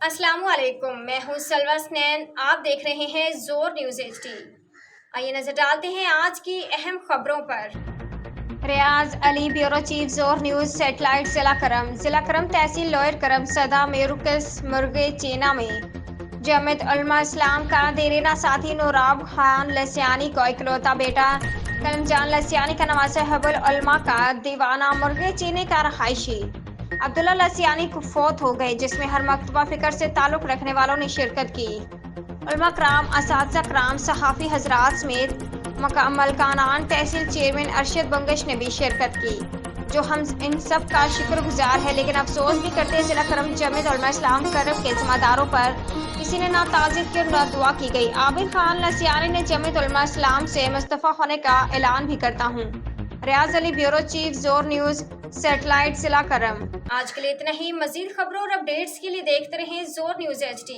अस्सलामु अलैकुम, मैं हूँ सलवा स्नैन। आप देख रहे हैं जोर न्यूज़ HD। आइए नजर डालते हैं आज की अहम खबरों पर। रियाज अली, ब्यूरो चीफ, जोर न्यूज़ सेटेलाइट। जिला करम तहसील लोयर करम सदा मेरुकस मुर्गे चीना में जमियत उलमा इस्लाम का देरीना साथी नूराब खान लसियानी को इकलौता बेटा कलमजान लसियानी का नवासा हबुल उलमा का दीवाना मुर्गे चीने का रहायशी अब्दुल्ला लसियानी को फौत हो गए, जिसमें हर मकतबा फिक्र से ताल्लुक़ रखने वालों ने शिरकत की। उलमा कराम, असातिज़ा कराम, सहाफ़ी हजरात समेत मलकानान तहसील चेयरमैन अरशद बंगश ने भी शिरकत की, जो हम इन सब का शुक्रगुजार है। लेकिन अफसोस भी करते हैं जिला करम जमियत उलमा इस्लाम करम के जिम्मेदारों पर किसी ने ना ताज़ियत की और ना दुआ की गई। आबिद खान लसियानी ने जमियत उलमा इस्लाम से मुस्तफ़ा होने का ऐलान भी करता हूँ। रियाज अली, ब्यूरो चीफ, जोर न्यूज़ सेटेलाइट, जिला करम। आज के लिए इतना ही। मजीद खबरों और अपडेट्स के लिए देखते रहें जोर न्यूज़ HD।